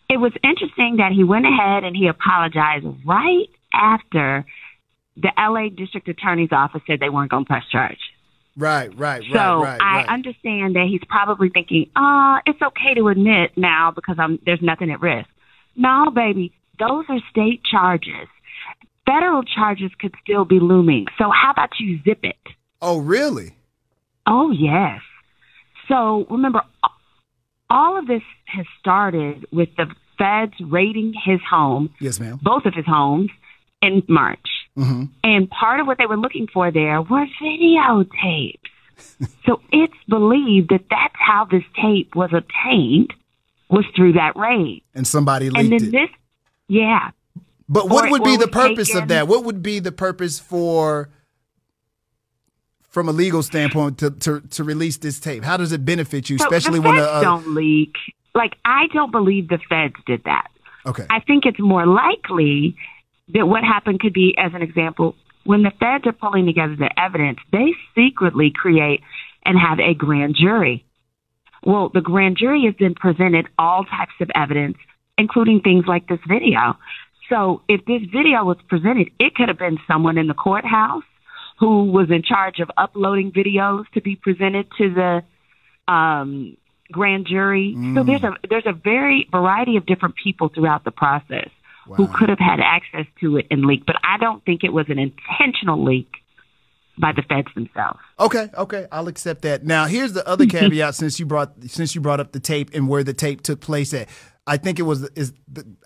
it was interesting that he went ahead and he apologized right after the L.A. District Attorney's Office said they weren't going to press charge. Right. So I understand that he's probably thinking, it's okay to admit now because there's nothing at risk. No, baby, those are state charges. Federal charges could still be looming. So how about you zip it? Oh, really? Oh, yes. So remember, all of this has started with the feds raiding his home. Yes, ma'am. Both of his homes in March. Mm-hmm. And part of what they were looking for there were videotapes. So it's believed that that's how this tape was obtained, was through that raid. And somebody leaked it. Yeah. But what would be the purpose of that? What would be the purpose from a legal standpoint to release this tape? How does it benefit you, especially when the feds don't leak? Like, I don't believe the feds did that. Okay. I think it's more likely that what happened could be, as an example, when the feds are pulling together the evidence, they secretly create and have a grand jury. Well, the grand jury has then presented all types of evidence, including things like this video. So if this video was presented, it could have been someone in the courthouse who was in charge of uploading videos to be presented to the grand jury. So there's a variety of different people throughout the process who could have had access to it and leak. But I don't think it was an intentional leak by the feds themselves. Okay, I'll accept that. Now, here's the other caveat since you brought up the tape and where the tape took place at. I think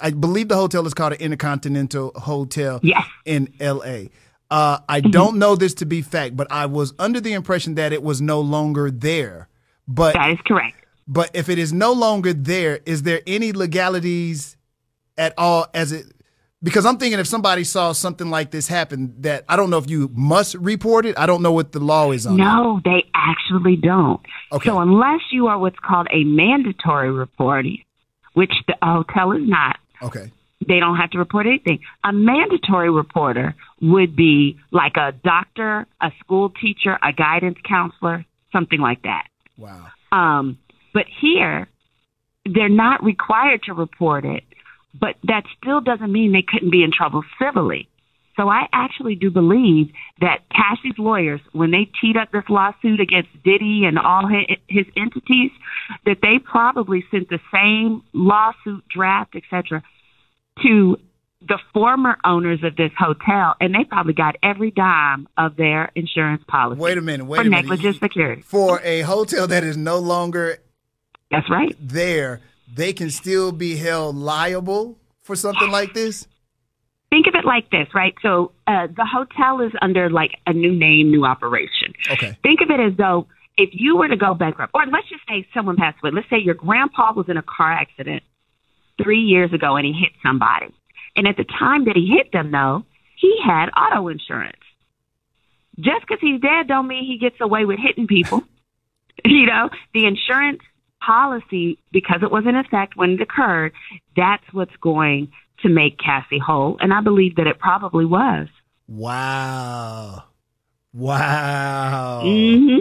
I believe the hotel is called an Intercontinental Hotel in L.A. I don't know this to be fact, but I was under the impression that it was no longer there. But that is correct. But if it is no longer there, is there any legalities at all because I'm thinking if somebody saw something like this happen, that I don't know if you must report it. I don't know what the law is on No, they actually don't. Okay. So unless you are what's called a mandatory reporting, which the hotel is not. Okay. They don't have to report anything. A mandatory reporter would be like a doctor, a school teacher, a guidance counselor, something like that. Wow. But here, they're not required to report it, but that still doesn't mean they couldn't be in trouble civilly. So I actually do believe that Cassie's lawyers, when they teed up this lawsuit against Diddy and all his entities, that they probably sent the same lawsuit draft, etc., to the former owners of this hotel, and they probably got every dime of their insurance policy. Wait a minute. For negligent security. For a hotel that is no longer That's right. there, they can still be held liable for something like this? Think of it like this, right? So the hotel is under like a new name, new operation. Okay. Think of it as though if you were to go bankrupt, or let's just say someone passed away. Let's say your grandpa was in a car accident 3 years ago and he hit somebody. And at the time that he hit them, though, he had auto insurance. Just because he's dead don't mean he gets away with hitting people. You know, the insurance policy, because it was in effect when it occurred, that's what's going to make Cassie whole. And I believe that it probably was. Wow. Mm-hmm.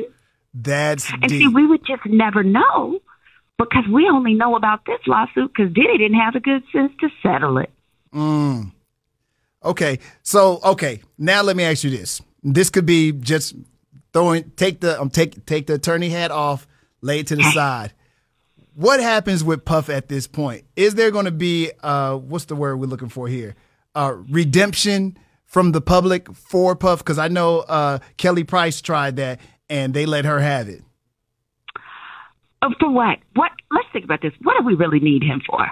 That's and deep. See, we would just never know because we only know about this lawsuit because Diddy didn't have the good sense to settle it. Okay. So, now let me ask you this. This could be just take the attorney hat off, lay it to the side. What happens with Puff at this point? Is there going to be, what's the word we're looking for here? Redemption from the public for Puff? Because I know Kelly Price tried that and they let her have it. For what? Let's think about this. What do we really need him for?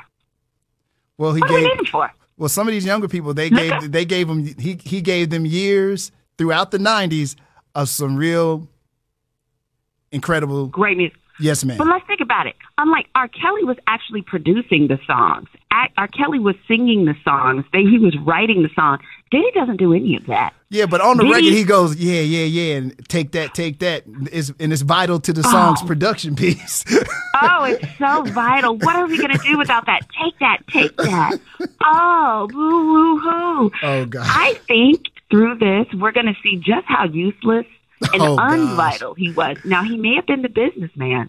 Well, what do we need him for? Well, some of these younger people, he gave them years throughout the 90s of some real incredible great music. Yes, ma'am. But let's think about it. Unlike R. Kelly was actually producing the songs. R. Kelly was singing the songs. He was writing the song. Diddy doesn't do any of that. Yeah, but on the record, he goes, yeah, and take that. And it's vital to the song's production piece. Oh, it's so vital. What are we going to do without that? Take that. Oh, boo-hoo-hoo. Oh, God. I think through this, we're going to see just how useless and unvital he was. Now, he may have been the businessman,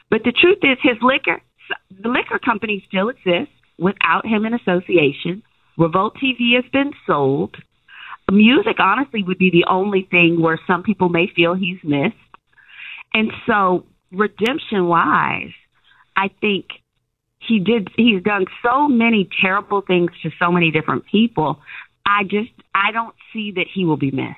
but the truth is the liquor company still exists. without him in association. Revolt TV has been sold. Music, honestly, would be the only thing where some people may feel he's missed. And so, redemption-wise, I think he's done so many terrible things to so many different people. I don't see that he will be missed.